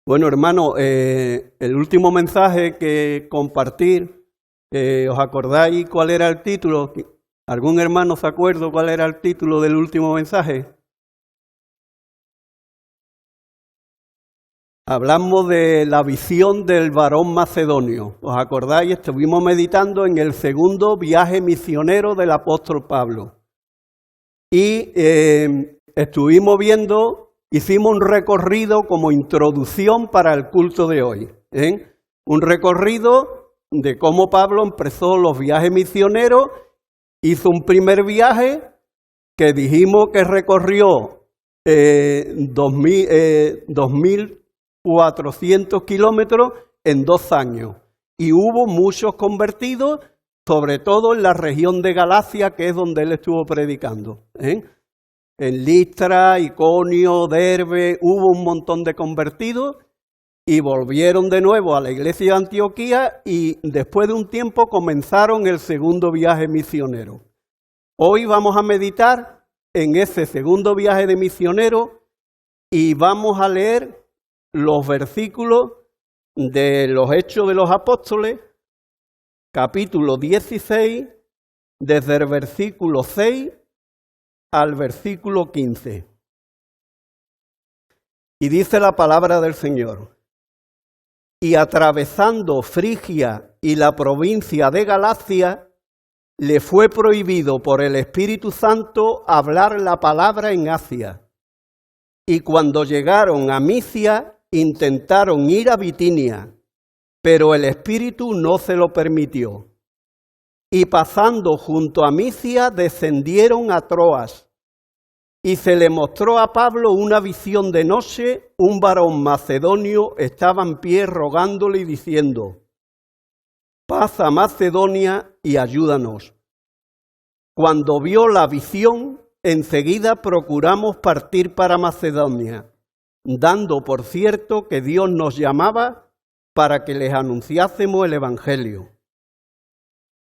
Bueno, hermano, el último mensaje que compartir, ¿os acordáis cuál era el título? ¿Algún hermano se acuerda cuál era el título del último mensaje? Hablamos de la visión del varón macedonio. ¿Os acordáis? Estuvimos meditando en el segundo viaje misionero del apóstol Pablo. Y estuvimos viendo, hicimos un recorrido como introducción para el culto de hoy. Un recorrido de cómo Pablo empezó los viajes misioneros. Hizo un primer viaje que dijimos que recorrió 2.400 kilómetros en 2 años. Y hubo muchos convertidos, sobre todo en la región de Galacia, que es donde él estuvo predicando. En Listra, Iconio, Derbe, hubo un montón de convertidos y volvieron de nuevo a la iglesia de Antioquía y después de un tiempo comenzaron el segundo viaje misionero. Hoy vamos a meditar en ese segundo viaje de misionero y vamos a leer los versículos de los Hechos de los Apóstoles, capítulo 16, desde el versículo 6 al versículo 15. Y dice la palabra del Señor: y atravesando Frigia y la provincia de Galacia, le fue prohibido por el Espíritu Santo hablar la palabra en Asia. Y cuando llegaron a Misia, intentaron ir a Bitinia, pero el Espíritu no se lo permitió. Y pasando junto a Misia, descendieron a Troas. Y se le mostró a Pablo una visión de noche. Un varón macedonio estaba en pie rogándole y diciendo: pasa a Macedonia y ayúdanos. Cuando vio la visión, enseguida procuramos partir para Macedonia, dando por cierto que Dios nos llamaba para que les anunciásemos el Evangelio.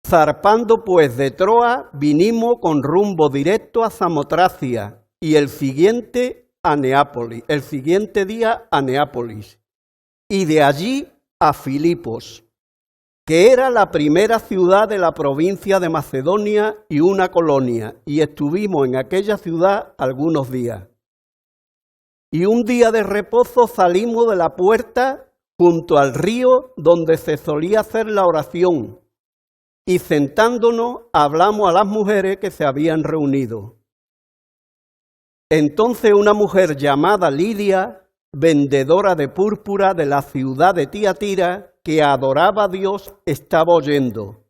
Zarpando pues de Troa, vinimos con rumbo directo a Samotracia y el siguiente día a Neápolis, y de allí a Filipos, que era la primera ciudad de la provincia de Macedonia y una colonia, y estuvimos en aquella ciudad algunos días. Y un día de reposo salimos de la puerta junto al río donde se solía hacer la oración, y sentándonos hablamos a las mujeres que se habían reunido. Entonces una mujer llamada Lidia, vendedora de púrpura de la ciudad de Tiatira, que adoraba a Dios, estaba oyendo.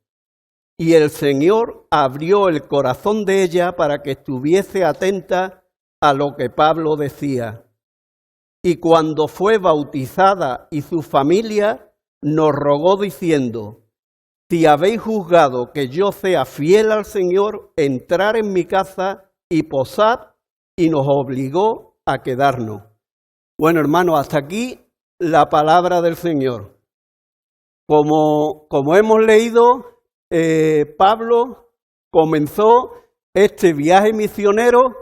Y el Señor abrió el corazón de ella para que estuviese atenta a lo que Pablo decía. Y cuando fue bautizada y su familia, nos rogó diciendo: si habéis juzgado que yo sea fiel al Señor, entrar en mi casa y posad, y nos obligó a quedarnos. Bueno, hermano, hasta aquí la palabra del Señor. Como hemos leído, Pablo comenzó este viaje misionero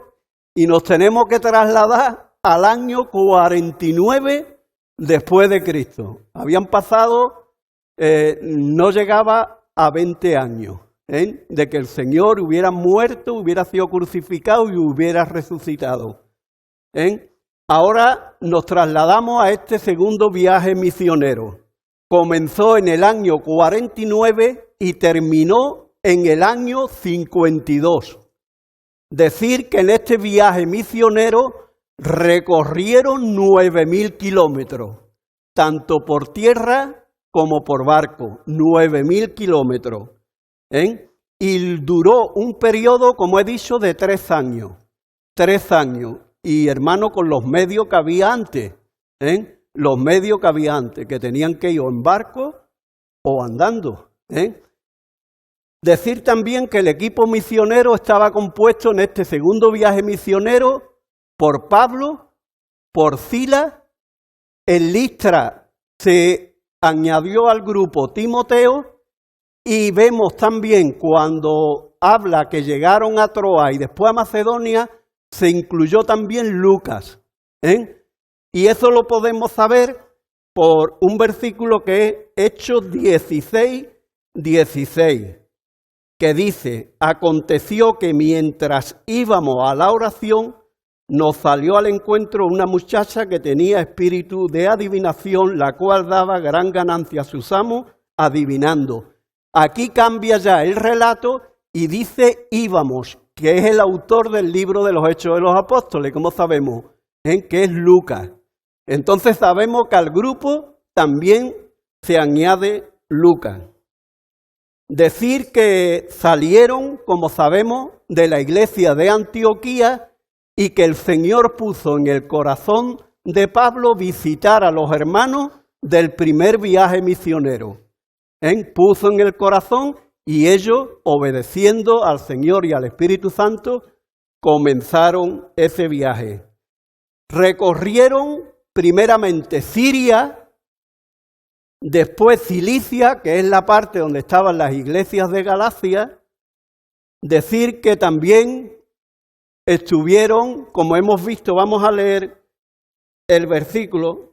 y nos tenemos que trasladar al año 49 después de Cristo. Habían pasado, no llegaba a 20 años. De que el Señor hubiera muerto, hubiera sido crucificado y hubiera resucitado. Ahora nos trasladamos a este segundo viaje misionero. Comenzó en el año 49 y terminó en el año 52. Decir que en este viaje misionero recorrieron 9.000 kilómetros, tanto por tierra como por barco, 9.000 kilómetros. Y duró un periodo, como he dicho, de 3 años. 3 años. Y hermano, con los medios que había antes. Los medios que había antes, que tenían que ir o en barco o andando. Decir también que el equipo misionero estaba compuesto en este segundo viaje misionero por Pablo, por Silas. En Listra se añadió al grupo Timoteo. Y vemos también cuando habla que llegaron a Troa y después a Macedonia, se incluyó también Lucas. Y eso lo podemos saber por un versículo que es Hechos 16, 16, que dice: aconteció que mientras íbamos a la oración, nos salió al encuentro una muchacha que tenía espíritu de adivinación, la cual daba gran ganancia a sus amos adivinando. Aquí cambia ya el relato y dice íbamos, que es el autor del libro de los Hechos de los Apóstoles, como sabemos, que es Lucas. Entonces sabemos que al grupo también se añade Lucas. Decir que salieron, como sabemos, de la iglesia de Antioquía y que el Señor puso en el corazón de Pablo visitar a los hermanos del primer viaje misionero. Puso en el corazón y ellos, obedeciendo al Señor y al Espíritu Santo, comenzaron ese viaje. Recorrieron primeramente Siria, después Cilicia, que es la parte donde estaban las iglesias de Galacia. Decir que también estuvieron, como hemos visto, vamos a leer el versículo.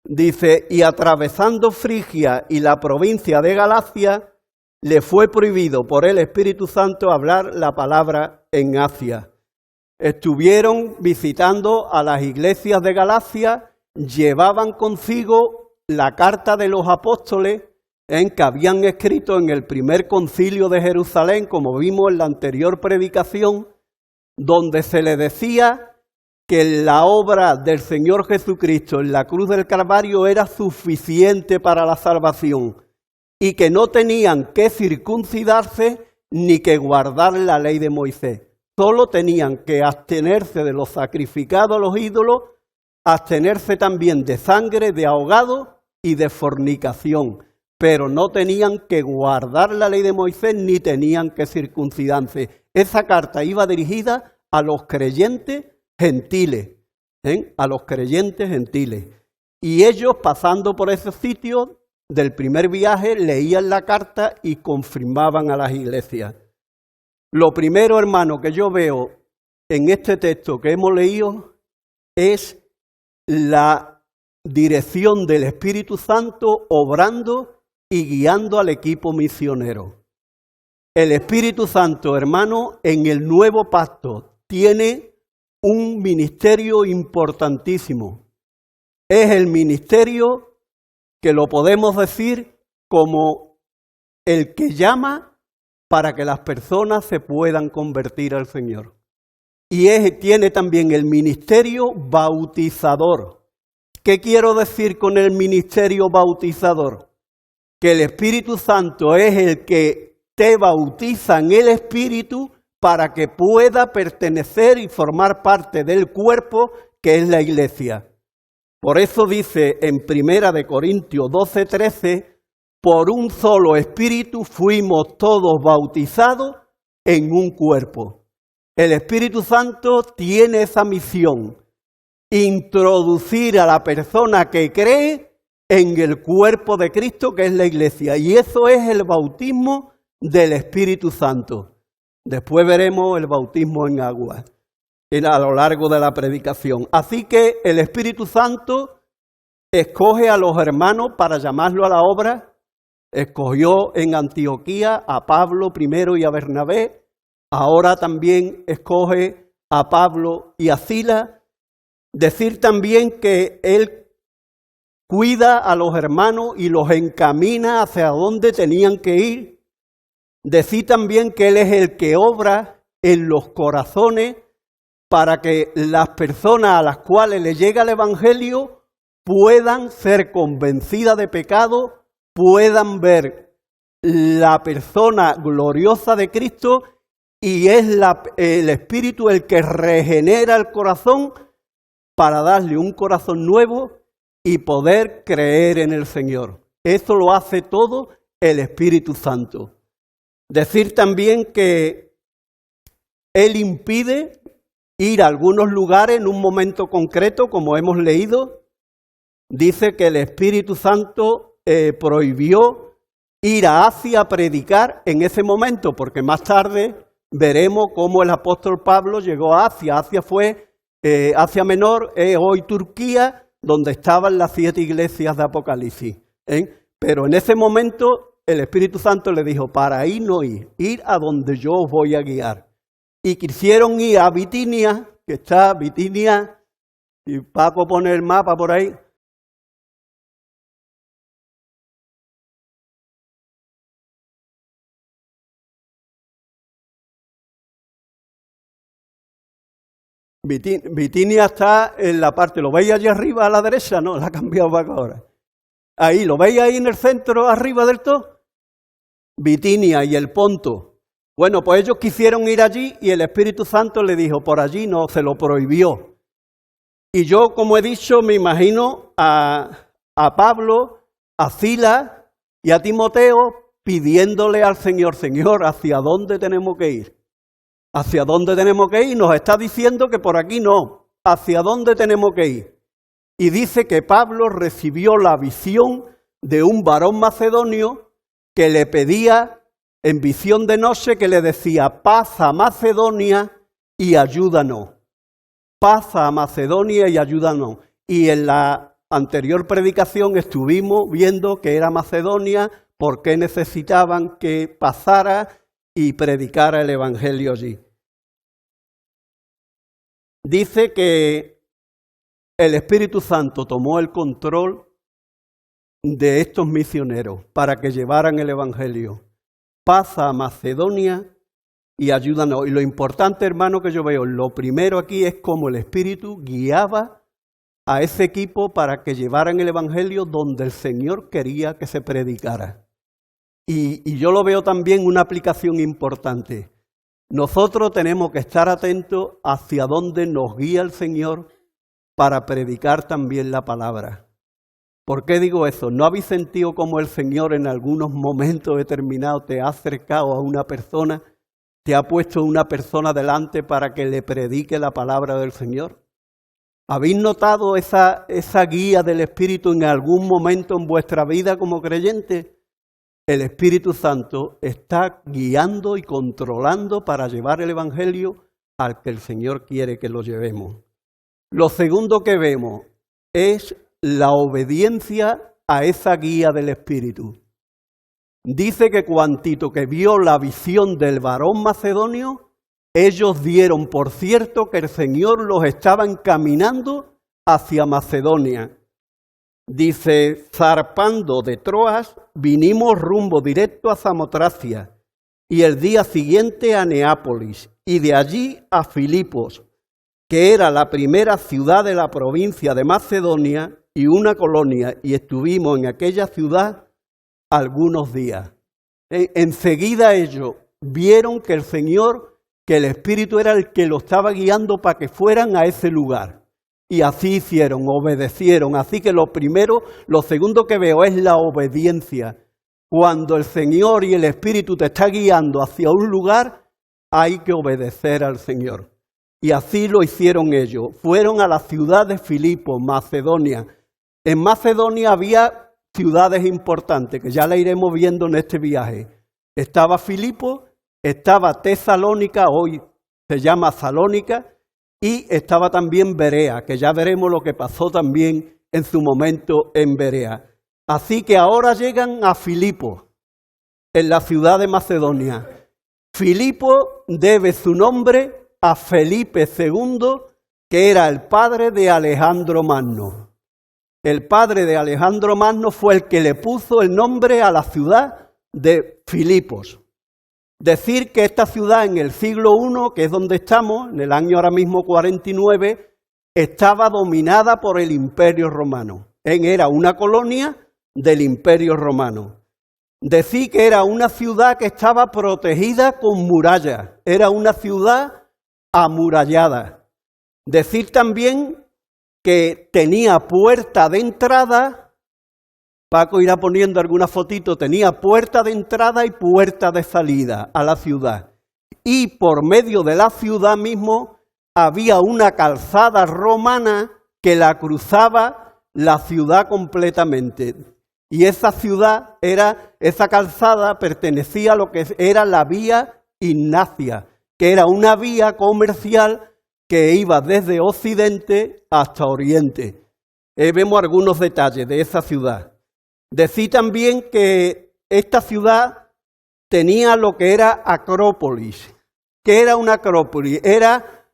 Dice: y atravesando Frigia y la provincia de Galacia, le fue prohibido por el Espíritu Santo hablar la palabra en Asia. Estuvieron visitando a las iglesias de Galacia, llevaban consigo la carta de los apóstoles que habían escrito en el primer concilio de Jerusalén, como vimos en la anterior predicación, donde se le decía que la obra del Señor Jesucristo en la cruz del Calvario era suficiente para la salvación y que no tenían que circuncidarse ni que guardar la ley de Moisés. Solo tenían que abstenerse de los sacrificados a los ídolos, abstenerse también de sangre, de ahogado y de fornicación, pero no tenían que guardar la ley de Moisés ni tenían que circuncidarse. Esa carta iba dirigida a los creyentes gentiles, a los creyentes gentiles. Y ellos, pasando por esos sitios del primer viaje, leían la carta y confirmaban a las iglesias. Lo primero, hermano, que yo veo en este texto que hemos leído es la dirección del Espíritu Santo obrando y guiando al equipo misionero. El Espíritu Santo, hermano, en el nuevo pacto tiene un ministerio importantísimo. Es el ministerio que lo podemos decir como el que llama para que las personas se puedan convertir al Señor. Y tiene también el ministerio bautizador. ¿Qué quiero decir con el ministerio bautizador? Que el Espíritu Santo es el que te bautiza en el Espíritu para que pueda pertenecer y formar parte del cuerpo que es la iglesia. Por eso dice en 1 Corintios 12:13, por un solo Espíritu fuimos todos bautizados en un cuerpo. El Espíritu Santo tiene esa misión, introducir a la persona que cree en el cuerpo de Cristo que es la iglesia. Y eso es el bautismo del Espíritu Santo. Después veremos el bautismo en agua a lo largo de la predicación. Así que el Espíritu Santo escoge a los hermanos para llamarlo a la obra. Escogió en Antioquía a Pablo primero y a Bernabé. Ahora también escoge a Pablo y a Silas. Decir también que él cuida a los hermanos y los encamina hacia donde tenían que ir. Decir también que él es el que obra en los corazones para que las personas a las cuales le llega el Evangelio puedan ser convencidas de pecado, puedan ver la persona gloriosa de Cristo y es el Espíritu el que regenera el corazón para darle un corazón nuevo y poder creer en el Señor. Eso lo hace todo el Espíritu Santo. Decir también que Él impide ir a algunos lugares en un momento concreto, como hemos leído. Dice que el Espíritu Santo prohibió ir a Asia a predicar en ese momento, porque más tarde veremos cómo el apóstol Pablo llegó a Asia. Asia fue Asia Menor, hoy Turquía, donde estaban las 7 iglesias de Apocalipsis. Pero en ese momento el Espíritu Santo le dijo, para ahí no ir a donde yo os voy a guiar. Y quisieron ir a Bitinia, que está Bitinia, y Paco pone el mapa por ahí. Bitinia está en la parte, ¿lo veis allí arriba a la derecha? No, la ha cambiado Paco ahora. Ahí, ¿lo veis ahí en el centro, arriba del todo? Bitinia y el Ponto. Bueno, pues ellos quisieron ir allí y el Espíritu Santo le dijo, por allí no, se lo prohibió. Y yo, como he dicho, me imagino a Pablo, a Silas y a Timoteo pidiéndole al Señor, Señor, ¿hacia dónde tenemos que ir? ¿Hacia dónde tenemos que ir? Nos está diciendo que por aquí no. ¿Hacia dónde tenemos que ir? Y dice que Pablo recibió la visión de un varón macedonio que le pedía en visión de noche, que le decía, pasa a Macedonia y ayúdanos. Pasa a Macedonia y ayúdanos. Y en la anterior predicación estuvimos viendo que era Macedonia, por qué necesitaban que pasara y predicara el Evangelio allí. Dice que el Espíritu Santo tomó el control de estos misioneros para que llevaran el Evangelio. Pasa a Macedonia y ayúdanos. Y lo importante, hermano, que yo veo, lo primero aquí es cómo el Espíritu guiaba a ese equipo para que llevaran el Evangelio donde el Señor quería que se predicara. Y yo lo veo también una aplicación importante. Nosotros tenemos que estar atentos hacia dónde nos guía el Señor para predicar también la palabra. ¿Por qué digo eso? ¿No habéis sentido cómo el Señor en algunos momentos determinados te ha acercado a una persona, te ha puesto una persona delante para que le predique la palabra del Señor? ¿Habéis notado esa guía del Espíritu en algún momento en vuestra vida como creyente? El Espíritu Santo está guiando y controlando para llevar el Evangelio al que el Señor quiere que lo llevemos. Lo segundo que vemos es la obediencia a esa guía del Espíritu. Dice que cuantito que vio la visión del varón macedonio, ellos dieron por cierto que el Señor los estaba encaminando hacia Macedonia. Dice, zarpando de Troas, vinimos rumbo directo a Samotracia, y el día siguiente a Neápolis, y de allí a Filipos, que era la primera ciudad de la provincia de Macedonia y una colonia, y estuvimos en aquella ciudad algunos días. Enseguida ellos vieron que el Señor, que el Espíritu era el que lo estaba guiando para que fueran a ese lugar. Y así hicieron, obedecieron. Así que lo segundo que veo es la obediencia. Cuando el Señor y el Espíritu te está guiando hacia un lugar, hay que obedecer al Señor. Y así lo hicieron ellos. Fueron a la ciudad de Filipos, Macedonia. En Macedonia había ciudades importantes, que ya la iremos viendo en este viaje. Estaba Filipos, estaba Tesalónica, hoy se llama Salónica, y estaba también Berea, que ya veremos lo que pasó también en su momento en Berea. Así que ahora llegan a Filipos, en la ciudad de Macedonia. Filipo debe su nombre a Felipe II, que era el padre de Alejandro Magno. El padre de Alejandro Magno fue el que le puso el nombre a la ciudad de Filipos. Decir que esta ciudad en el siglo I, que es donde estamos, en el año ahora mismo 49, estaba dominada por el Imperio Romano. Era una colonia del Imperio Romano. Decir que era una ciudad que estaba protegida con murallas, era una ciudad amurallada. Decir también que tenía puerta de entrada. Paco irá poniendo alguna fotito, tenía puerta de entrada y puerta de salida a la ciudad. Y por medio de la ciudad mismo había una calzada romana que la cruzaba la ciudad completamente. Y esa calzada pertenecía a lo que era la vía Ignacia, que era una vía comercial que iba desde Occidente hasta Oriente. Vemos algunos detalles de esa ciudad. Decir también que esta ciudad tenía lo que era Acrópolis. ¿Qué era una Acrópolis? Era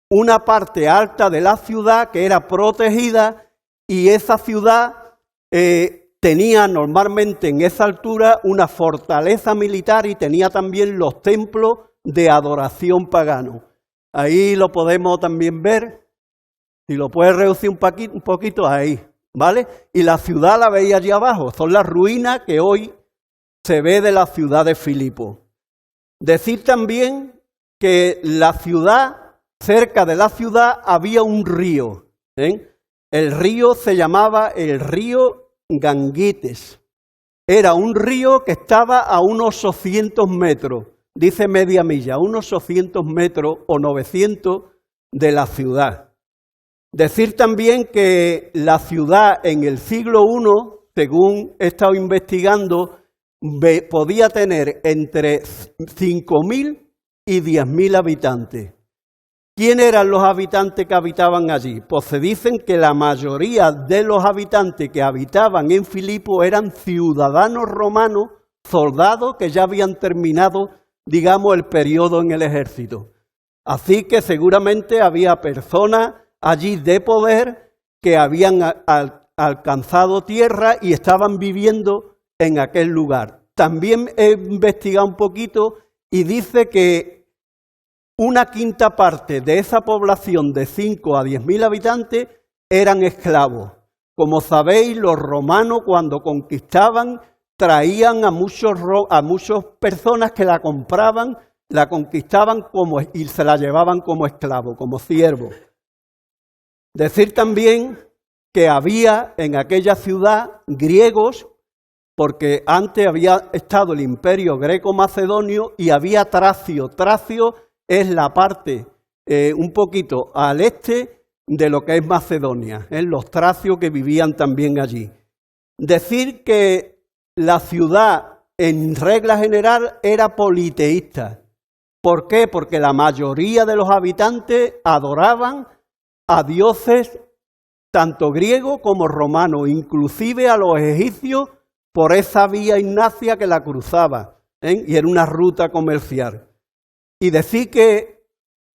una parte alta de la ciudad que era protegida y esa ciudad tenía normalmente en esa altura una fortaleza militar y tenía también los templos de adoración pagano. Ahí lo podemos también ver, si lo puedes reducir un poquito ahí, ¿vale? Y la ciudad la veis allí abajo, son las ruinas que hoy se ve de la ciudad de Filipo. Decir también que la ciudad, cerca de la ciudad había un río, ¿eh? El río se llamaba el río Gangites. Era un río que estaba a unos 800 metros, dice media milla, unos 800 metros o 900 de la ciudad. Decir también que la ciudad en el siglo I, según he estado investigando, podía tener entre 5.000 y 10.000 habitantes. ¿Quién eran los habitantes que habitaban allí? Pues se dicen que la mayoría de los habitantes que habitaban en Filipo eran ciudadanos romanos, soldados que ya habían terminado, digamos, el periodo en el ejército. Así que seguramente había personas allí de poder que habían alcanzado tierra y estaban viviendo en aquel lugar. También he investigado un poquito y dice que una quinta parte de esa población de 5 a 10.000 habitantes eran esclavos. Como sabéis, los romanos cuando conquistaban traían a muchas personas que la compraban, la conquistaban y se la llevaban como esclavo, como siervo. Decir también que había en aquella ciudad griegos, porque antes había estado el imperio greco-macedonio y había Tracio. Tracio es la parte un poquito al este de lo que es Macedonia, los tracios que vivían también allí. Decir que la ciudad en regla general era politeísta. ¿Por qué? Porque la mayoría de los habitantes adoraban a dioses tanto griegos como romanos, inclusive a los egipcios por esa vía Ignacia que la cruzaba, y era una ruta comercial. Y decir que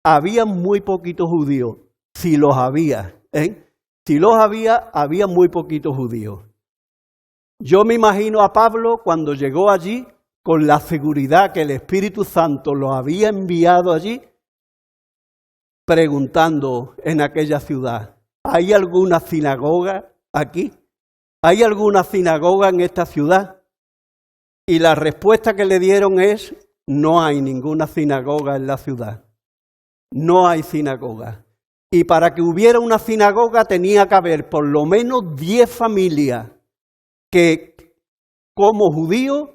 había muy poquitos judíos, si los había, si los había muy poquitos judíos. Yo me imagino a Pablo cuando llegó allí, con la seguridad que el Espíritu Santo lo había enviado allí, preguntando en aquella ciudad, ¿hay alguna sinagoga aquí? ¿Hay alguna sinagoga en esta ciudad? Y la respuesta que le dieron es, no hay ninguna sinagoga en la ciudad. No hay sinagoga. Y para que hubiera una sinagoga tenía que haber por lo menos 10 familias que, como judíos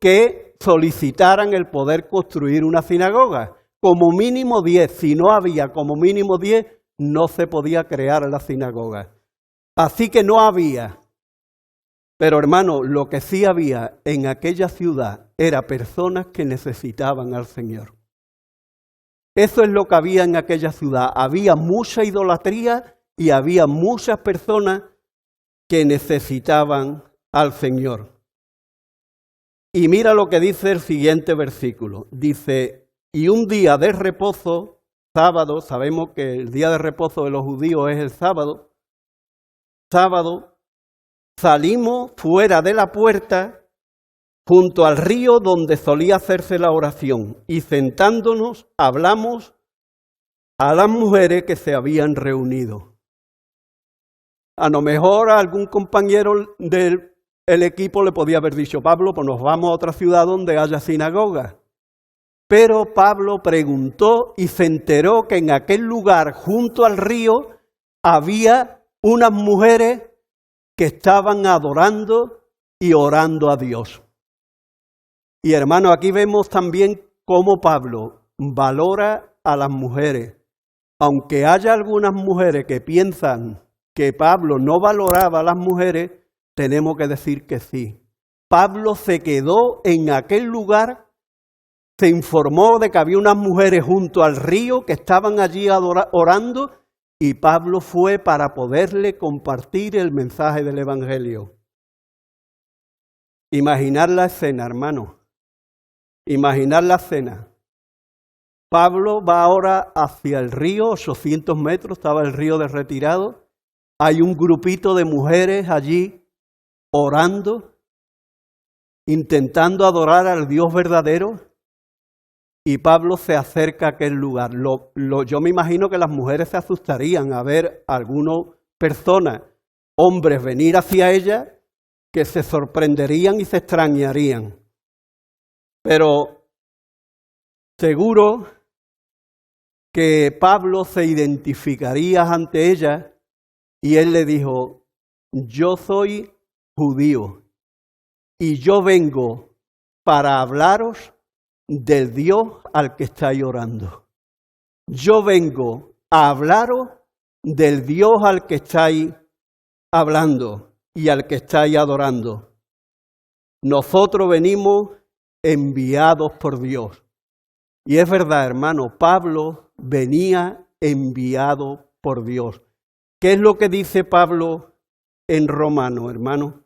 que solicitaran el poder construir una sinagoga. Como mínimo 10. Si no había como mínimo 10, no se podía crear la sinagoga. Así que no había. Pero hermano, lo que sí había en aquella ciudad era personas que necesitaban al Señor. Eso es lo que había en aquella ciudad. Había mucha idolatría y había muchas personas que necesitaban al Señor. Y mira lo que dice el siguiente versículo. Dice, y un día de reposo, sábado, sabemos que el día de reposo de los judíos es el sábado, salimos fuera de la puerta junto al río donde solía hacerse la oración y sentándonos hablamos a las mujeres que se habían reunido. A lo mejor a algún compañero del equipo le podía haber dicho, Pablo, pues nos vamos a otra ciudad donde haya sinagoga. Pero Pablo preguntó y se enteró que en aquel lugar junto al río había unas mujeres que estaban adorando y orando a Dios. Y hermano, aquí vemos también cómo Pablo valora a las mujeres. Aunque haya algunas mujeres que piensan que Pablo no valoraba a las mujeres, tenemos que decir que sí. Pablo se quedó en aquel lugar, se informó de que había unas mujeres junto al río que estaban allí orando Y Pablo fue para poderle compartir el mensaje del Evangelio. Imaginar la escena, hermano. Imaginar la escena. Pablo va ahora hacia el río, 800 metros, estaba el río de retirado. Hay un grupito de mujeres allí orando, intentando adorar al Dios verdadero. Y Pablo se acerca a aquel lugar. Yo me imagino que las mujeres se asustarían a ver a algunas personas, hombres, venir hacia ella, que se sorprenderían y se extrañarían. Pero seguro que Pablo se identificaría ante ella y él le dijo, yo soy judío y yo vengo para hablaros del Dios al que estáis orando. Yo vengo a hablaros del Dios al que estáis hablando y al que estáis adorando. Nosotros venimos enviados por Dios. Y es verdad, hermano, Pablo venía enviado por Dios. ¿Qué es lo que dice Pablo en Romanos, hermano?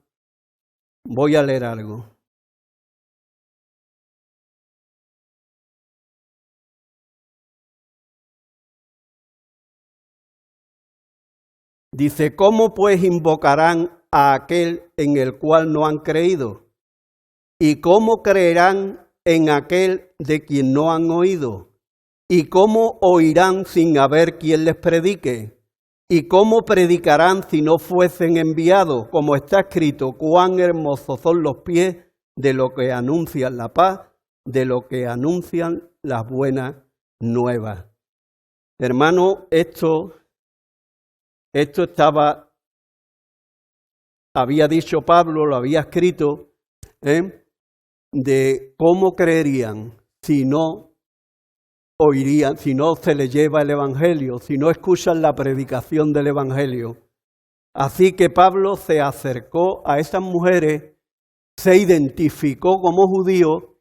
Voy a leer algo. Dice, ¿cómo pues invocarán a aquel en el cual no han creído? ¿Y cómo creerán en aquel de quien no han oído? ¿Y cómo oirán sin haber quien les predique? ¿Y cómo predicarán si no fuesen enviados? Como está escrito, cuán hermosos son los pies de los que anuncian la paz, de los que anuncian las buenas nuevas. Hermano, esto había dicho Pablo, lo había escrito, de cómo creerían si no oirían, si no se les lleva el Evangelio, si no escuchan la predicación del Evangelio. Así que Pablo se acercó a esas mujeres, se identificó como judío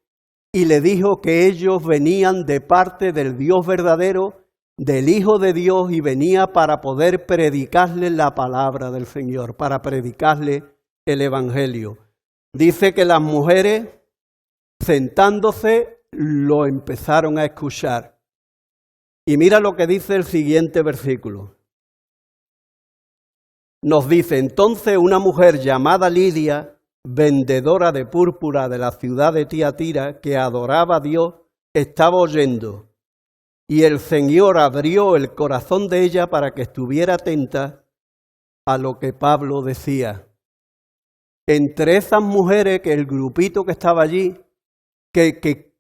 y le dijo que ellos venían de parte del Dios verdadero, del Hijo de Dios, y venía para poder predicarles la palabra del Señor, para predicarles el Evangelio. Dice que las mujeres, sentándose, lo empezaron a escuchar. Y mira lo que dice el siguiente versículo. Nos dice, entonces una mujer llamada Lidia, vendedora de púrpura de la ciudad de Tiatira, que adoraba a Dios, estaba oyendo. Y el Señor abrió el corazón de ella para que estuviera atenta a lo que Pablo decía. Entre esas mujeres, que el grupito que estaba allí, que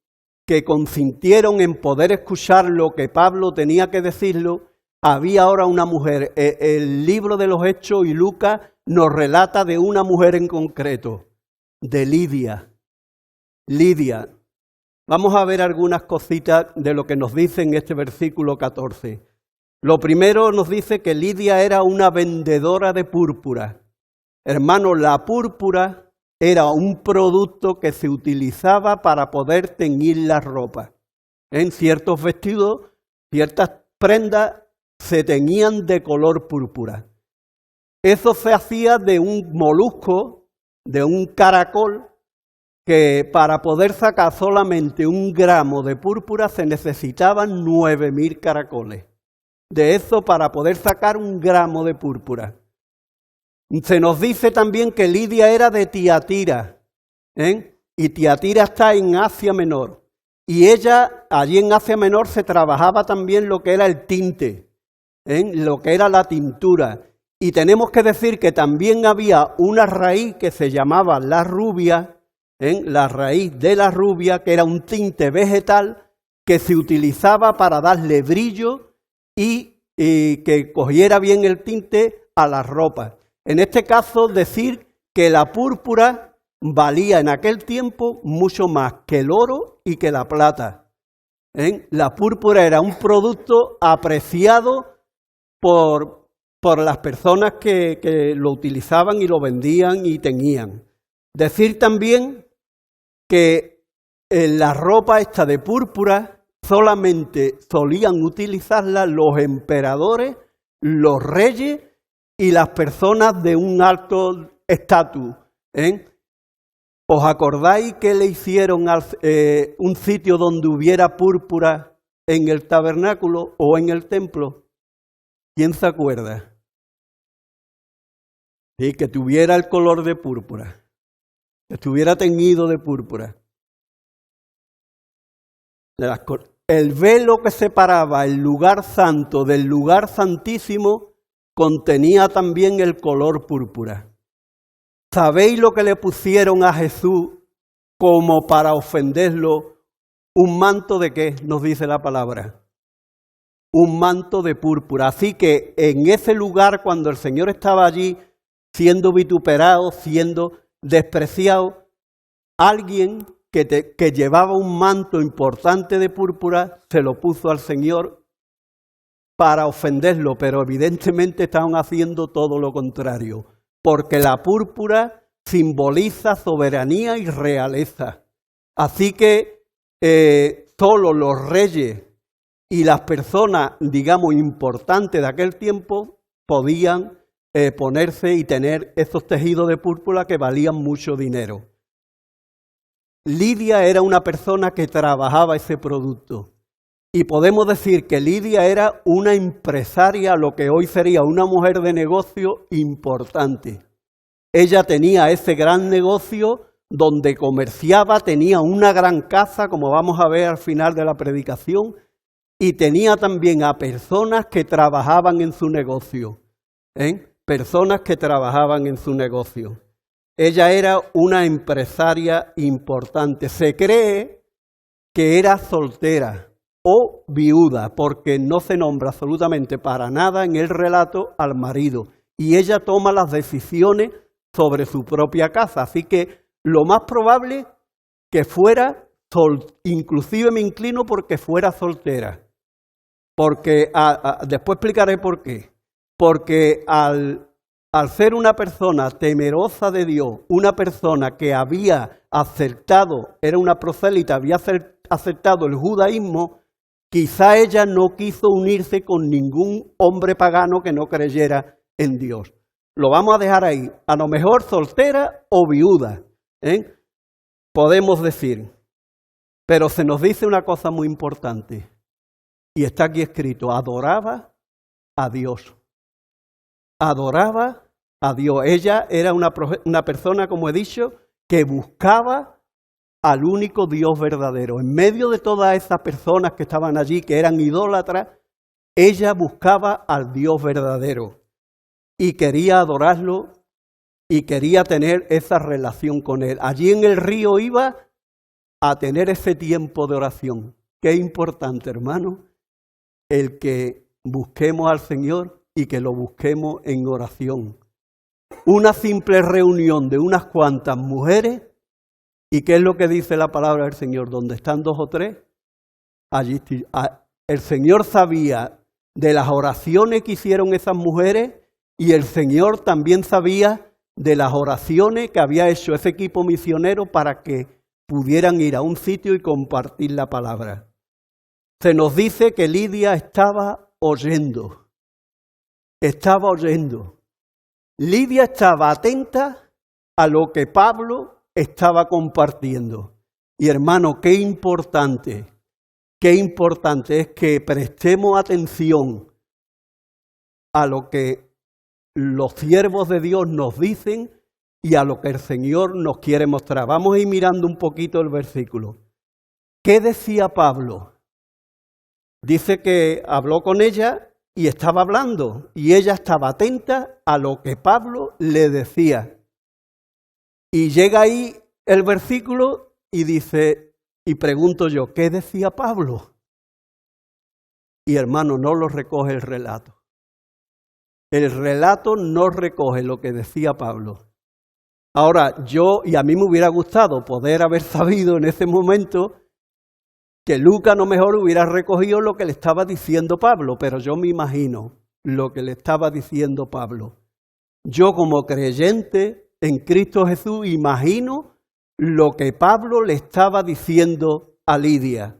consintieron en poder escuchar lo que Pablo tenía que decirlo, había ahora una mujer. El libro de los Hechos y Lucas nos relata de una mujer en concreto, de Lidia. Lidia. Vamos a ver algunas cositas de lo que nos dice en este versículo 14. Lo primero nos dice que Lidia era una vendedora de púrpura. Hermano, la púrpura era un producto que se utilizaba para poder teñir la ropa. En ciertos vestidos, ciertas prendas se teñían de color púrpura. Eso se hacía de un molusco, de un caracol, que para poder sacar solamente 1 gramo de púrpura se necesitaban 9.000 caracoles. De eso, para poder sacar 1 gramo de púrpura. Se nos dice también que Lidia era de Tiatira, y Tiatira está en Asia Menor. Y ella, allí en Asia Menor, se trabajaba también lo que era el tinte, lo que era la tintura. Y tenemos que decir que también había una raíz que se llamaba la rubia, la raíz de la rubia, que era un tinte vegetal que se utilizaba para darle brillo y que cogiera bien el tinte a la ropa. En este caso, decir que la púrpura valía en aquel tiempo mucho más que el oro y que la plata. La púrpura era un producto apreciado por las personas que lo utilizaban y lo vendían y teñían. Decir también que la ropa esta de púrpura solamente solían utilizarla los emperadores los reyes y las personas de un alto estatus. ¿Os acordáis que le hicieron un sitio donde hubiera púrpura en el tabernáculo o en el templo? ¿Quién se acuerda? Sí, que tuviera el color de púrpura, que estuviera teñido de púrpura. El velo que separaba el lugar santo del lugar santísimo contenía también el color púrpura. ¿Sabéis lo que le pusieron a Jesús como para ofenderlo? ¿Un manto de qué? Nos dice la palabra. Un manto de púrpura. Así que en ese lugar, cuando el Señor estaba allí, siendo vituperado, siendo despreciado, alguien que llevaba un manto importante de púrpura se lo puso al Señor para ofenderlo, pero evidentemente estaban haciendo todo lo contrario, porque la púrpura simboliza soberanía y realeza. Así que solo los reyes y las personas, digamos, importantes de aquel tiempo podían ponerse y tener esos tejidos de púrpura que valían mucho dinero. Lidia era una persona que trabajaba ese producto. Y podemos decir que Lidia era una empresaria, lo que hoy sería una mujer de negocio importante. Ella tenía ese gran negocio donde comerciaba, tenía una gran casa, como vamos a ver al final de la predicación, y tenía también a personas que trabajaban en su negocio. Personas que trabajaban en su negocio. Ella era una empresaria importante. Se cree que era soltera o viuda, porque no se nombra absolutamente para nada en el relato al marido. Y ella toma las decisiones sobre su propia casa. Así que lo más probable que fuera, inclusive me inclino porque fuera soltera. Porque después explicaré por qué. Porque al ser una persona temerosa de Dios, una persona que había aceptado, era una prosélita, había aceptado el judaísmo, quizá ella no quiso unirse con ningún hombre pagano que no creyera en Dios. Lo vamos a dejar ahí, a lo mejor soltera o viuda, podemos decir. Pero se nos dice una cosa muy importante, y está aquí escrito: adoraba a Dios. Adoraba a Dios. Ella era una persona, como he dicho, que buscaba al único Dios verdadero. En medio de todas esas personas que estaban allí, que eran idólatras, ella buscaba al Dios verdadero y quería adorarlo y quería tener esa relación con Él. Allí en el río iba a tener ese tiempo de oración. Qué importante, hermano, el que busquemos al Señor y que lo busquemos en oración. Una simple reunión de unas cuantas mujeres, ¿y qué es lo que dice la palabra del Señor? Donde están dos o tres, allí el Señor sabía de las oraciones que hicieron esas mujeres y el Señor también sabía de las oraciones que había hecho ese equipo misionero para que pudieran ir a un sitio y compartir la palabra. Se nos dice que Lidia estaba oyendo. Estaba oyendo. Lidia estaba atenta a lo que Pablo estaba compartiendo. Y hermano, qué importante es que prestemos atención a lo que los siervos de Dios nos dicen y a lo que el Señor nos quiere mostrar. Vamos a ir mirando un poquito el versículo. ¿Qué decía Pablo? Dice que habló con ella y estaba hablando, y ella estaba atenta a lo que Pablo le decía. Y llega ahí el versículo y dice, y pregunto yo, ¿qué decía Pablo? Y hermano, no lo recoge el relato. El relato no recoge lo que decía Pablo. Ahora, y a mí me hubiera gustado poder haber sabido en ese momento que Lucas a lo mejor hubiera recogido lo que le estaba diciendo Pablo, pero yo me imagino lo que le estaba diciendo Pablo. Yo como creyente en Cristo Jesús imagino lo que Pablo le estaba diciendo a Lidia.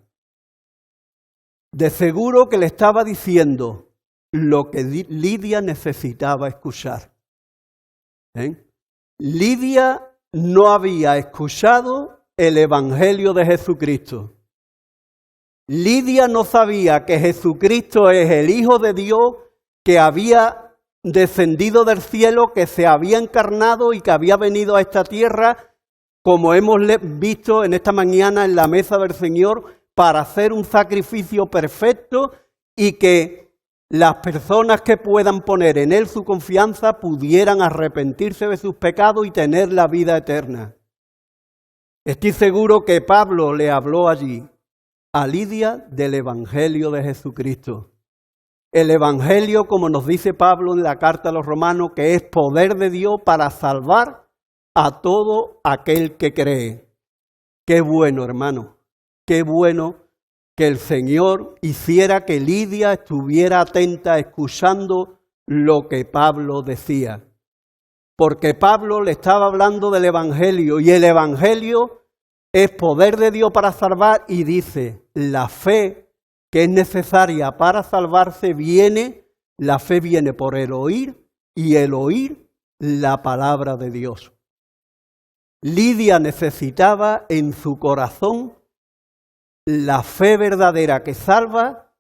De seguro que le estaba diciendo, lo que Lidia necesitaba escuchar. Lidia no había escuchado el Evangelio de Jesucristo. Lidia no sabía que Jesucristo es el Hijo de Dios que había descendido del cielo, que se había encarnado y que había venido a esta tierra, como hemos visto en esta mañana en la mesa del Señor, para hacer un sacrificio perfecto y que las personas que puedan poner en Él su confianza pudieran arrepentirse de sus pecados y tener la vida eterna. Estoy seguro que Pablo le habló allí a Lidia del Evangelio de Jesucristo. El Evangelio, como nos dice Pablo en la carta a los Romanos, que es poder de Dios para salvar a todo aquel que cree. Qué bueno, hermano, qué bueno que el Señor hiciera que Lidia estuviera atenta escuchando lo que Pablo decía. Porque Pablo le estaba hablando del Evangelio y el Evangelio es poder de Dios para salvar y dice, la fe que es necesaria para salvarse la fe viene por el oír y el oír la palabra de Dios. Lidia necesitaba en su corazón la fe verdadera que salva,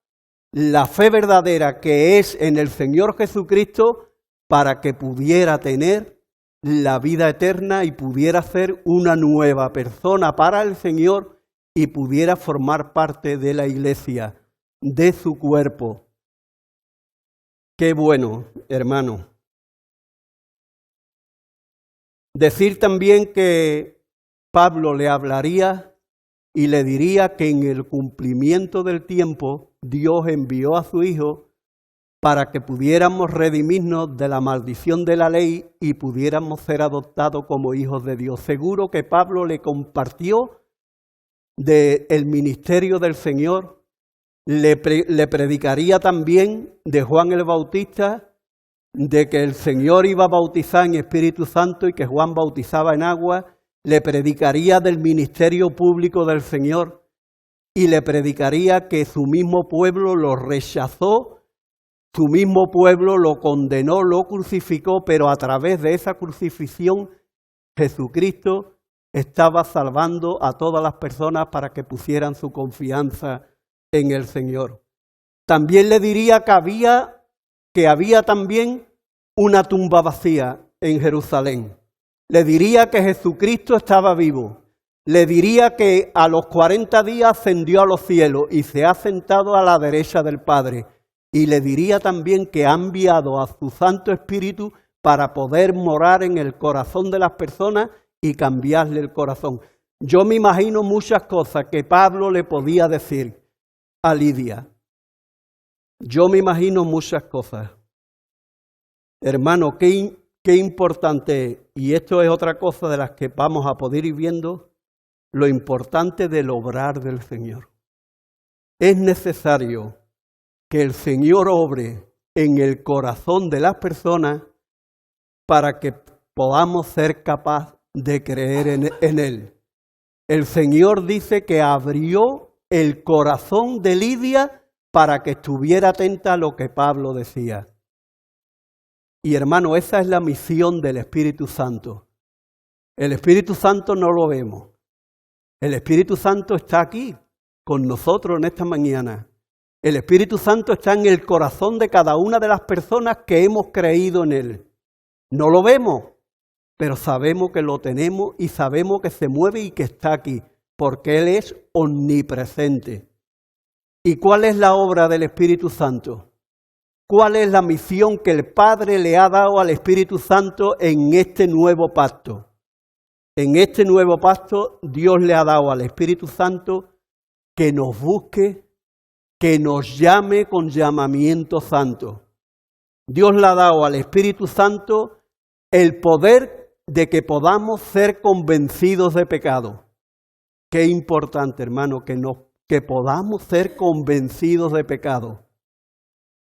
la fe verdadera que es en el Señor Jesucristo para que pudiera tener la vida eterna y pudiera ser una nueva persona para el Señor y pudiera formar parte de la iglesia, de su cuerpo. Qué bueno, hermano. Decir también que Pablo le hablaría y le diría que en el cumplimiento del tiempo Dios envió a su Hijo para que pudiéramos redimirnos de la maldición de la ley y pudiéramos ser adoptados como hijos de Dios. Seguro que Pablo le compartió del ministerio del Señor, le predicaría también de Juan el Bautista, de que el Señor iba a bautizar en Espíritu Santo y que Juan bautizaba en agua, le predicaría del ministerio público del Señor y le predicaría que su mismo pueblo lo rechazó, su mismo pueblo lo condenó, lo crucificó, pero a través de esa crucifixión Jesucristo estaba salvando a todas las personas para que pusieran su confianza en el Señor. También le diría que había también una tumba vacía en Jerusalén. Le diría que Jesucristo estaba vivo. Le diría que a los 40 días ascendió a los cielos y se ha sentado a la derecha del Padre. Y le diría también que ha enviado a su Santo Espíritu para poder morar en el corazón de las personas y cambiarle el corazón. Yo me imagino muchas cosas que Pablo le podía decir a Lidia. Yo me imagino muchas cosas. Hermano, qué importante es, y esto es otra cosa de las que vamos a poder ir viendo, lo importante del obrar del Señor. Es necesario que el Señor obre en el corazón de las personas para que podamos ser capaces de creer en Él. El Señor dice que abrió el corazón de Lidia para que estuviera atenta a lo que Pablo decía. Y hermano, esa es la misión del Espíritu Santo. El Espíritu Santo no lo vemos. El Espíritu Santo está aquí con nosotros en esta mañana. El Espíritu Santo está en el corazón de cada una de las personas que hemos creído en Él. No lo vemos, pero sabemos que lo tenemos y sabemos que se mueve y que está aquí, porque Él es omnipresente. ¿Y cuál es la obra del Espíritu Santo? ¿Cuál es la misión que el Padre le ha dado al Espíritu Santo en este nuevo pacto? En este nuevo pacto, Dios le ha dado al Espíritu Santo que nos busque, que nos llame con llamamiento santo. Dios le ha dado al Espíritu Santo el poder de que podamos ser convencidos de pecado. Qué importante, hermano, que podamos ser convencidos de pecado.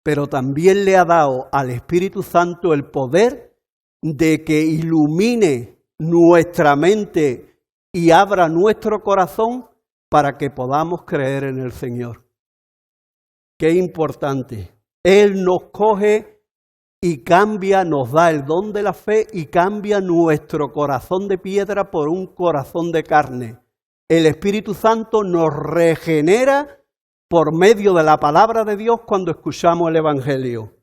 Pero también le ha dado al Espíritu Santo el poder de que ilumine nuestra mente y abra nuestro corazón para que podamos creer en el Señor. Qué importante. Él nos coge y cambia, nos da el don de la fe y cambia nuestro corazón de piedra por un corazón de carne. El Espíritu Santo nos regenera por medio de la palabra de Dios cuando escuchamos el Evangelio.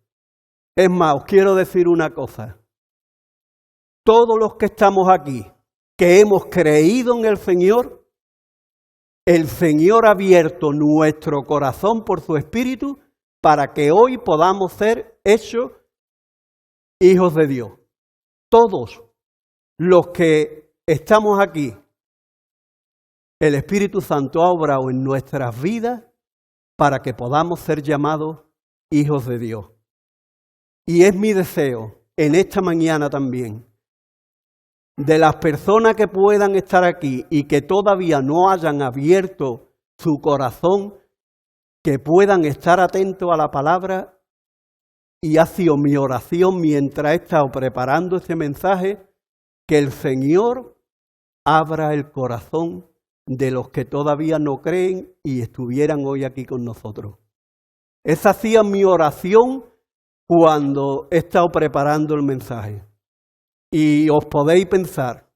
Es más, os quiero decir una cosa. Todos los que estamos aquí, que hemos creído en el Señor ha abierto nuestro corazón por su Espíritu para que hoy podamos ser hechos hijos de Dios. Todos los que estamos aquí, el Espíritu Santo ha obrado en nuestras vidas para que podamos ser llamados hijos de Dios. Y es mi deseo, en esta mañana también, de las personas que puedan estar aquí y que todavía no hayan abierto su corazón, que puedan estar atentos a la palabra, y ha sido mi oración mientras he estado preparando este mensaje, que el Señor abra el corazón de los que todavía no creen y estuvieran hoy aquí con nosotros. Esa ha sido mi oración cuando he estado preparando el mensaje. Y os podéis pensar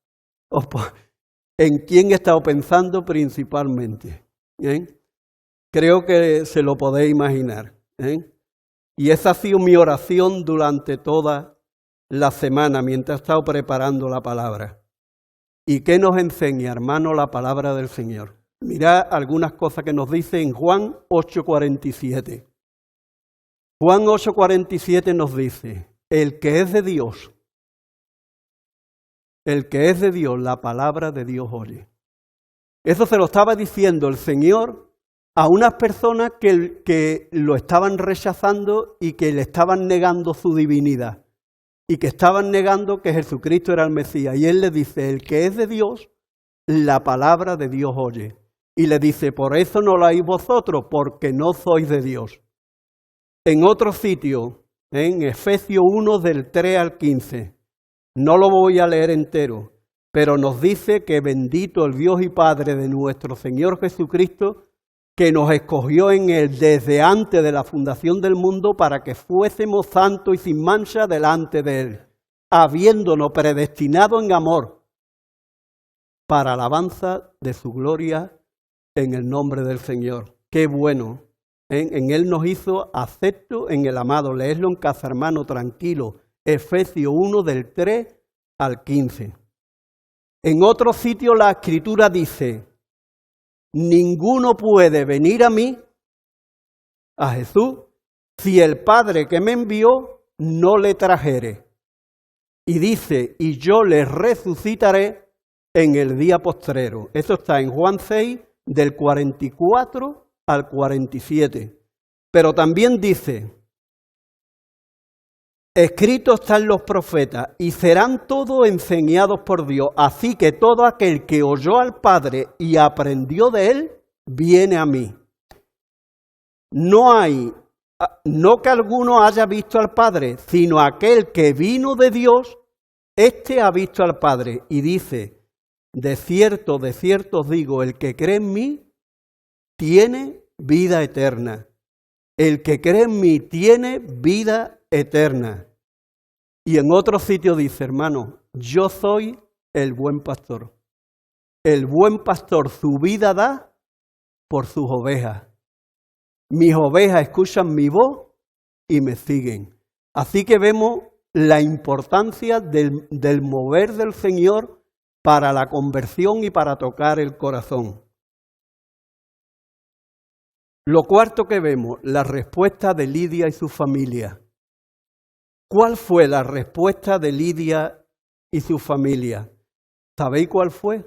en quién he estado pensando principalmente. Creo que se lo podéis imaginar. Y esa ha sido mi oración durante toda la semana mientras he estado preparando la palabra. ¿Y qué nos enseña, hermano, la palabra del Señor? Mirad algunas cosas que nos dice en Juan 8:47. Juan 8:47 nos dice, el que es de Dios, la palabra de Dios oye. Eso se lo estaba diciendo el Señor a unas personas que lo estaban rechazando y que le estaban negando su divinidad. Y que estaban negando que Jesucristo era el Mesías. Y Él le dice, el que es de Dios, la palabra de Dios oye. Y le dice, por eso no lo oís vosotros, porque no sois de Dios. En otro sitio, en Efesios 1 del 3 al 15, no lo voy a leer entero, pero nos dice que bendito el Dios y Padre de nuestro Señor Jesucristo, que nos escogió en Él desde antes de la fundación del mundo para que fuésemos santos y sin mancha delante de Él, habiéndonos predestinado en amor para alabanza de su gloria en el nombre del Señor. ¡Qué bueno! En Él nos hizo acepto en el amado. Leedlo en casa, hermano, tranquilo. Efesios 1 del 3 al 15. En otro sitio la Escritura dice, ninguno puede venir a mí, a Jesús, si el Padre que me envió no le trajere. Y dice, y yo le resucitaré en el día postrero. Eso está en Juan 6, del 44 al 47. Pero también dice, escrito están los profetas, y serán todos enseñados por Dios. Así que todo aquel que oyó al Padre y aprendió de Él, viene a mí. No que alguno haya visto al Padre, sino aquel que vino de Dios, éste ha visto al Padre. Y dice, de cierto os digo, el que cree en mí, tiene vida eterna. El que cree en mí tiene vida eterna. Y en otro sitio dice, hermano, yo soy el buen pastor. El buen pastor su vida da por sus ovejas. Mis ovejas escuchan mi voz y me siguen. Así que vemos la importancia del mover del Señor para la conversión y para tocar el corazón. Lo cuarto que vemos, la respuesta de Lidia y su familia. ¿Cuál fue la respuesta de Lidia y su familia? ¿Sabéis cuál fue?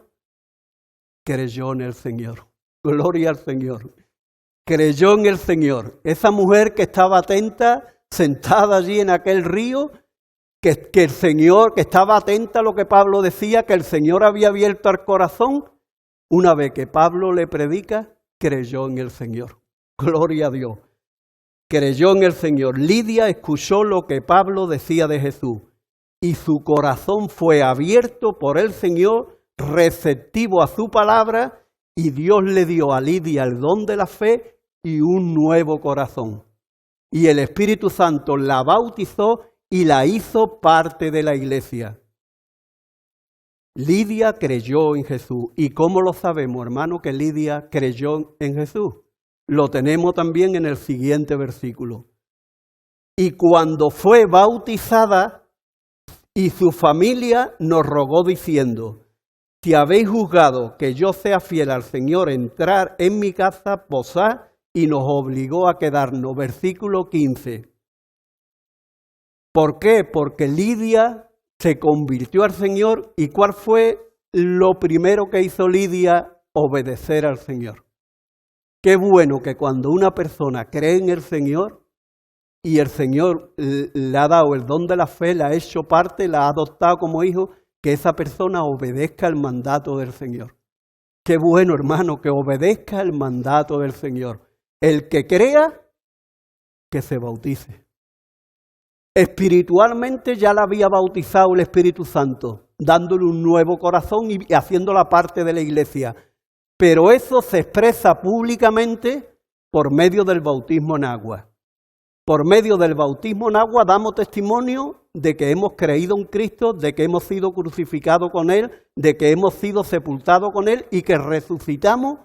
Creyó en el Señor. Gloria al Señor. Creyó en el Señor. Esa mujer que estaba atenta, sentada allí en aquel río, que el Señor, que estaba atenta a lo que Pablo decía, que el Señor había abierto el corazón, una vez que Pablo le predica, creyó en el Señor. Gloria a Dios. Creyó en el Señor. Lidia escuchó lo que Pablo decía de Jesús y su corazón fue abierto por el Señor, receptivo a su palabra, y Dios le dio a Lidia el don de la fe y un nuevo corazón. y el Espíritu Santo la bautizó y la hizo parte de la iglesia. Lidia creyó en Jesús. ¿Y cómo lo sabemos, hermano, que Lidia creyó en Jesús? Lo tenemos también en el siguiente versículo. Y cuando fue bautizada, y su familia nos rogó diciendo: si habéis juzgado que yo sea fiel al Señor, entrar en mi casa, posad, y nos obligó a quedarnos. Versículo 15. ¿Por qué? Porque Lidia se convirtió al Señor. ¿Y cuál fue lo primero que hizo Lidia? Obedecer al Señor. Qué bueno que cuando una persona cree en el Señor y el Señor le ha dado el don de la fe, la ha hecho parte, la ha adoptado como hijo, que esa persona obedezca el mandato del Señor. Qué bueno, hermano, que obedezca el mandato del Señor. El que crea, que se bautice. Espiritualmente ya la había bautizado el Espíritu Santo, dándole un nuevo corazón y haciéndola parte de la iglesia. Pero eso se expresa públicamente por medio del bautismo en agua. Por medio del bautismo en agua damos testimonio de que hemos creído en Cristo, de que hemos sido crucificados con Él, de que hemos sido sepultados con Él y que resucitamos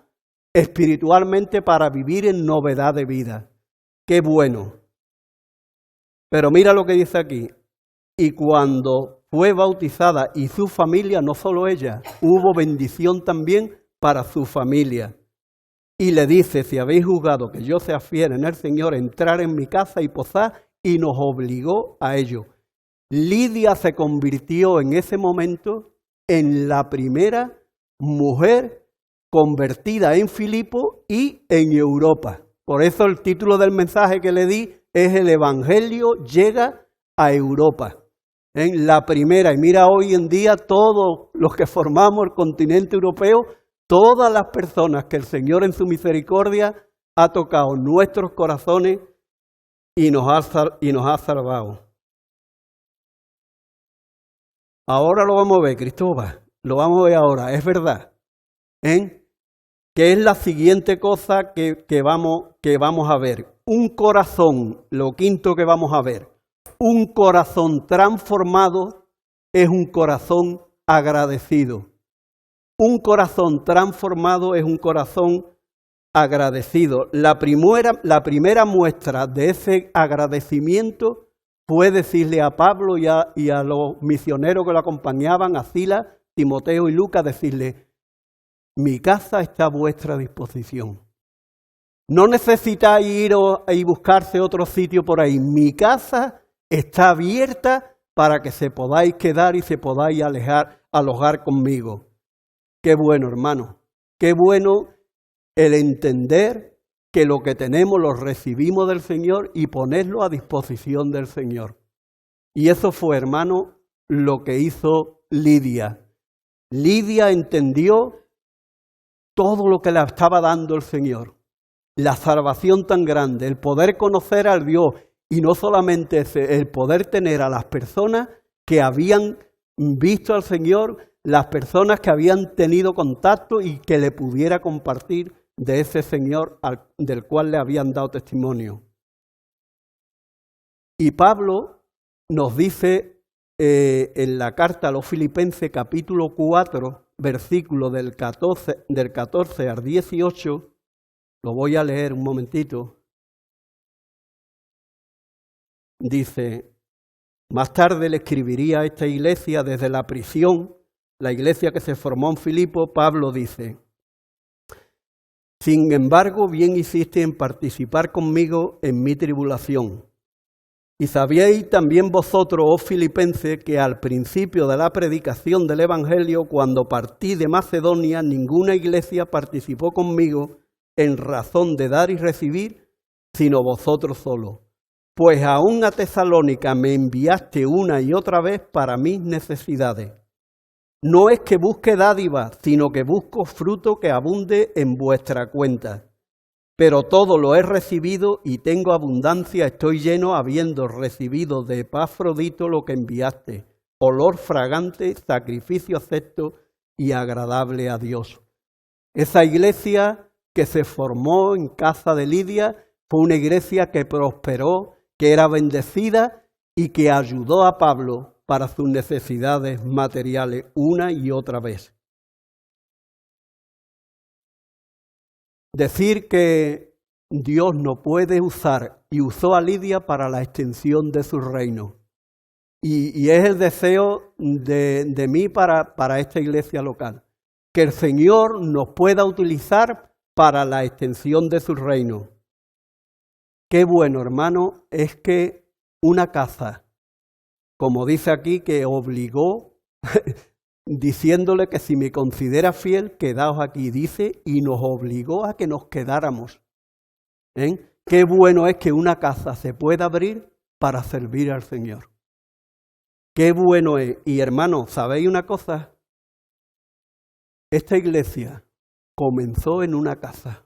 espiritualmente para vivir en novedad de vida. ¡Qué bueno! Pero mira lo que dice aquí. Y cuando fue bautizada y su familia, no solo ella, hubo bendición también para su familia. Y le dice: si habéis juzgado que yo sea fiel en el Señor, entrar en mi casa y posad, y nos obligó a ello. Lidia se convirtió en ese momento en la primera mujer convertida en Filipo y en Europa. Por eso el título del mensaje que le di es: el Evangelio llega a Europa. En la primera, y mira hoy en día todos los que formamos el continente europeo, todas las personas que el Señor en su misericordia ha tocado nuestros corazones y nos ha salvado. Ahora lo vamos a ver, Cristóbal, lo vamos a ver ahora, es verdad. Que es la siguiente cosa que vamos a ver. Un corazón, lo quinto que vamos a ver, un corazón transformado es un corazón agradecido. Un corazón transformado es un corazón agradecido. La primera muestra de ese agradecimiento fue decirle a Pablo y a los misioneros que lo acompañaban, a Silas, Timoteo y Lucas, decirle: mi casa está a vuestra disposición. No necesitáis ir y buscarse otro sitio por ahí. Mi casa está abierta para que se podáis quedar y se podáis alojar conmigo. Qué bueno, hermano. Qué bueno el entender que lo que tenemos lo recibimos del Señor y ponerlo a disposición del Señor. Y eso fue, hermano, lo que hizo Lidia. Lidia entendió todo lo que le estaba dando el Señor. La salvación tan grande, el poder conocer al Dios, y no solamente ese, el poder tener a las personas que habían visto al Señor, las personas que habían tenido contacto y que le pudiera compartir de ese Señor del cual le habían dado testimonio. Y Pablo nos dice en la carta a los Filipenses, capítulo 4, versículo del 14 al 18, lo voy a leer un momentito. Dice: más tarde le escribiría a esta iglesia desde la prisión, la iglesia que se formó en Filipo. Pablo dice: sin embargo, bien hiciste en participar conmigo en mi tribulación. Y sabíais también vosotros, oh filipenses, que al principio de la predicación del Evangelio, cuando partí de Macedonia, ninguna iglesia participó conmigo en razón de dar y recibir, sino vosotros solos. Pues aún a Tesalónica me enviaste una y otra vez para mis necesidades. No es que busque dádiva, sino que busco fruto que abunde en vuestra cuenta. Pero todo lo he recibido y tengo abundancia, estoy lleno, habiendo recibido de Epafrodito lo que enviaste, olor fragante, sacrificio acepto y agradable a Dios. Esa iglesia que se formó en casa de Lidia Fue una iglesia que prosperó, que era bendecida y que ayudó a Pablo para sus necesidades materiales una y otra vez. Decir que Dios no puede usar y usó a Lidia para la extensión de su reino. Y es el deseo de mí para esta iglesia local. Que el Señor nos pueda utilizar para la extensión de su reino. Qué bueno, hermano, es que una casa, como dice aquí, que obligó, diciéndole que si me considera fiel, quedaos aquí, dice, y nos obligó a que nos quedáramos. Qué bueno es que una casa se pueda abrir para servir al Señor. Qué bueno es. Y hermano, ¿sabéis una cosa? Esta iglesia comenzó en una casa.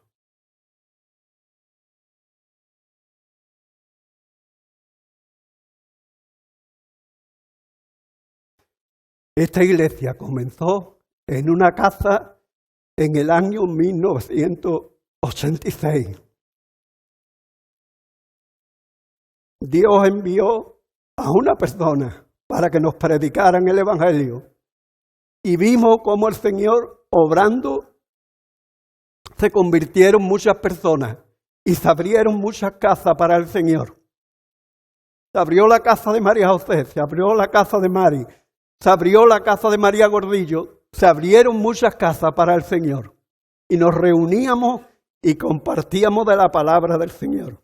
Esta iglesia comenzó en una casa en el año 1986. Dios envió a una persona para que nos predicaran el Evangelio. Y vimos cómo el Señor, obrando, se convirtieron muchas personas y se abrieron muchas casas para el Señor. Se abrió la casa de María José, se abrió la casa de Mari, se abrió la casa de María Gordillo, se abrieron muchas casas para el Señor. Y nos reuníamos y compartíamos de la palabra del Señor.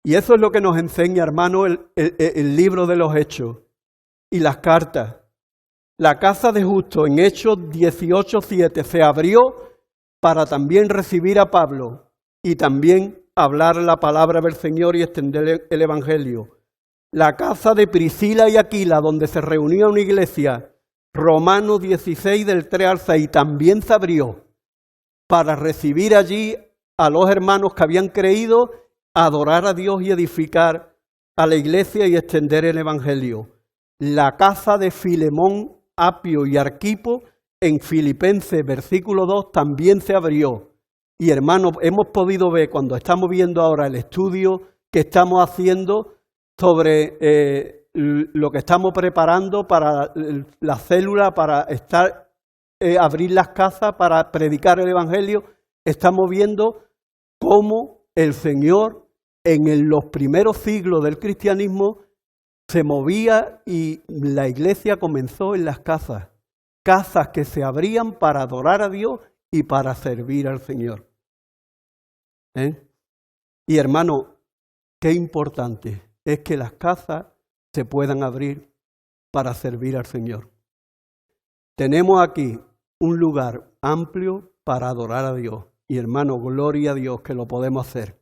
Y eso es lo que nos enseña, hermano, el libro de los Hechos y las cartas. La casa de Justo en Hechos 18:7 se abrió para también recibir a Pablo y también hablar la palabra del Señor y extender el Evangelio. La casa de Priscila y Aquila, donde se reunía una iglesia, Romanos 16 del 3 al 6, también se abrió para recibir allí a los hermanos que habían creído, adorar a Dios y edificar a la iglesia y extender el Evangelio. La casa de Filemón, Apio y Arquipo en Filipenses versículo 2 también se abrió. Y hermanos, hemos podido ver cuando estamos viendo ahora el estudio que estamos haciendo sobre lo que estamos preparando para la célula, para abrir las casas, para predicar el Evangelio, estamos viendo cómo el Señor en los primeros siglos del cristianismo se movía y la iglesia comenzó en las casas. Casas que se abrían para adorar a Dios y para servir al Señor. Y hermano, qué importante es que las casas se puedan abrir para servir al Señor. Tenemos aquí un lugar amplio para adorar a Dios. Y hermano, gloria a Dios que lo podemos hacer.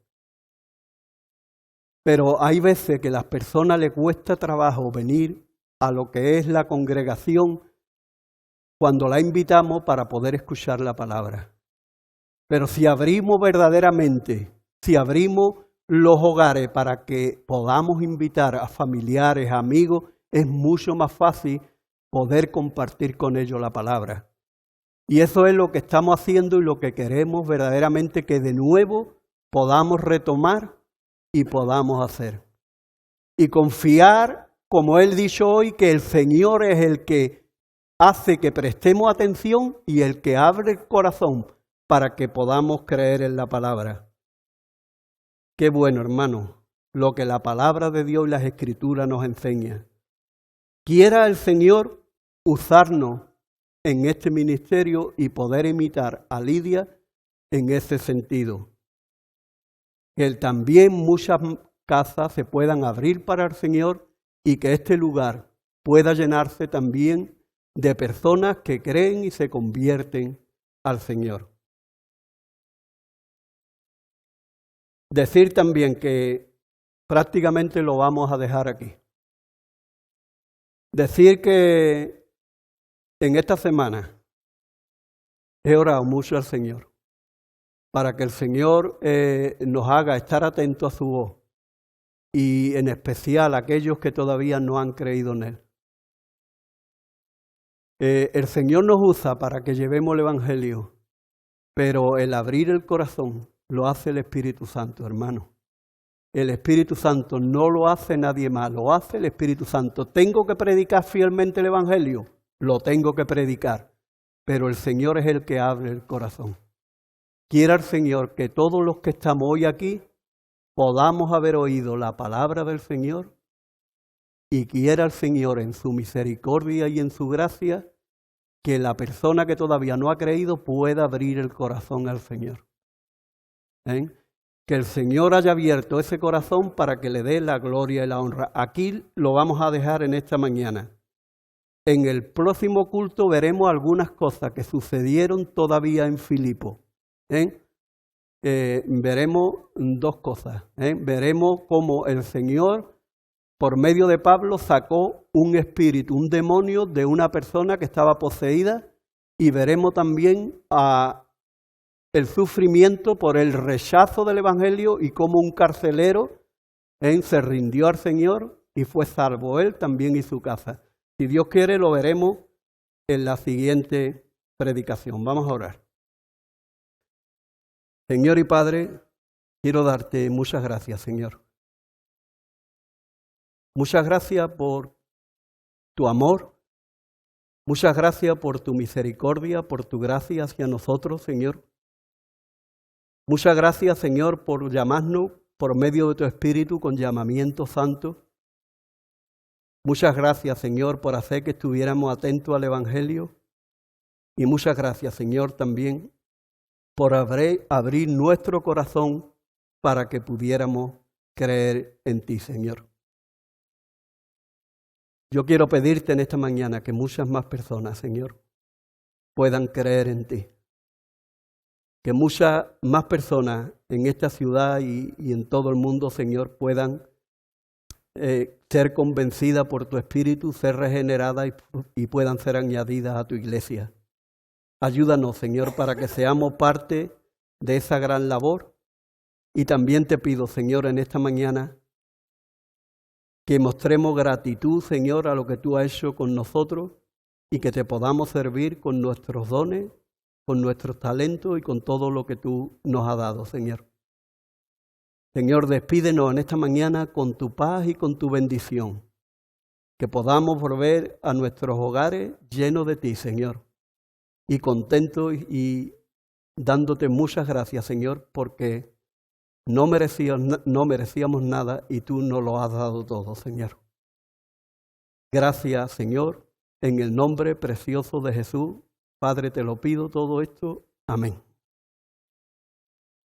Pero hay veces que a las personas les cuesta trabajo venir a lo que es la congregación cuando la invitamos para poder escuchar la palabra. Pero si abrimos verdaderamente, si abrimos los hogares para que podamos invitar a familiares, amigos, es mucho más fácil poder compartir con ellos la palabra. Y eso es lo que estamos haciendo y lo que queremos verdaderamente que de nuevo podamos retomar y podamos hacer. Y confiar, como él dicho hoy, que el Señor es el que hace que prestemos atención y el que abre el corazón para que podamos creer en la palabra. Qué bueno, hermano, lo que la palabra de Dios y las Escrituras nos enseña. Quiera el Señor usarnos en este ministerio y poder imitar a Lidia en ese sentido. Que también muchas casas se puedan abrir para el Señor y que este lugar pueda llenarse también de personas que creen y se convierten al Señor. Decir también que prácticamente lo vamos a dejar aquí. Decir que en esta semana he orado mucho al Señor para que el Señor nos haga estar atentos a su voz y en especial a aquellos que todavía no han creído en Él. El Señor nos usa para que llevemos el Evangelio, pero el abrir el corazón lo hace el Espíritu Santo, hermano. El Espíritu Santo no lo hace nadie más, lo hace el Espíritu Santo. ¿Tengo que predicar fielmente el Evangelio? Lo tengo que predicar, pero el Señor es el que abre el corazón. Quiera el Señor que todos los que estamos hoy aquí podamos haber oído la palabra del Señor y quiera el Señor en su misericordia y en su gracia que la persona que todavía no ha creído pueda abrir el corazón al Señor. Que el Señor haya abierto ese corazón para que le dé la gloria y la honra. Aquí lo vamos a dejar en esta mañana. En el próximo culto veremos algunas cosas que sucedieron todavía en Filipo. Veremos dos cosas. Veremos cómo el Señor, por medio de Pablo, sacó un espíritu, un demonio de una persona que estaba poseída, y veremos también el sufrimiento por el rechazo del Evangelio y cómo un carcelero se rindió al Señor y fue salvo él también y su casa. Si Dios quiere, lo veremos en la siguiente predicación. Vamos a orar. Señor y Padre, quiero darte muchas gracias, Señor. Muchas gracias por tu amor. Muchas gracias por tu misericordia, por tu gracia hacia nosotros, Señor. Muchas gracias, Señor, por llamarnos por medio de tu Espíritu con llamamiento santo. Muchas gracias, Señor, por hacer que estuviéramos atentos al Evangelio. Y muchas gracias, Señor, también por abrir nuestro corazón para que pudiéramos creer en ti, Señor. Yo quiero pedirte en esta mañana que muchas más personas, Señor, puedan creer en ti. Que muchas más personas en esta ciudad y en todo el mundo, Señor, puedan ser convencidas por tu Espíritu, ser regeneradas y puedan ser añadidas a tu iglesia. Ayúdanos, Señor, para que seamos parte de esa gran labor. Y también te pido, Señor, en esta mañana, que mostremos gratitud, Señor, a lo que tú has hecho con nosotros y que te podamos servir con nuestros dones, con nuestros talentos y con todo lo que tú nos has dado, Señor. Señor, despídenos en esta mañana con tu paz y con tu bendición. Que podamos volver a nuestros hogares llenos de ti, Señor. Y contentos y dándote muchas gracias, Señor, porque no merecíamos nada y tú nos lo has dado todo, Señor. Gracias, Señor, en el nombre precioso de Jesús. Padre, te lo pido todo esto. Amén.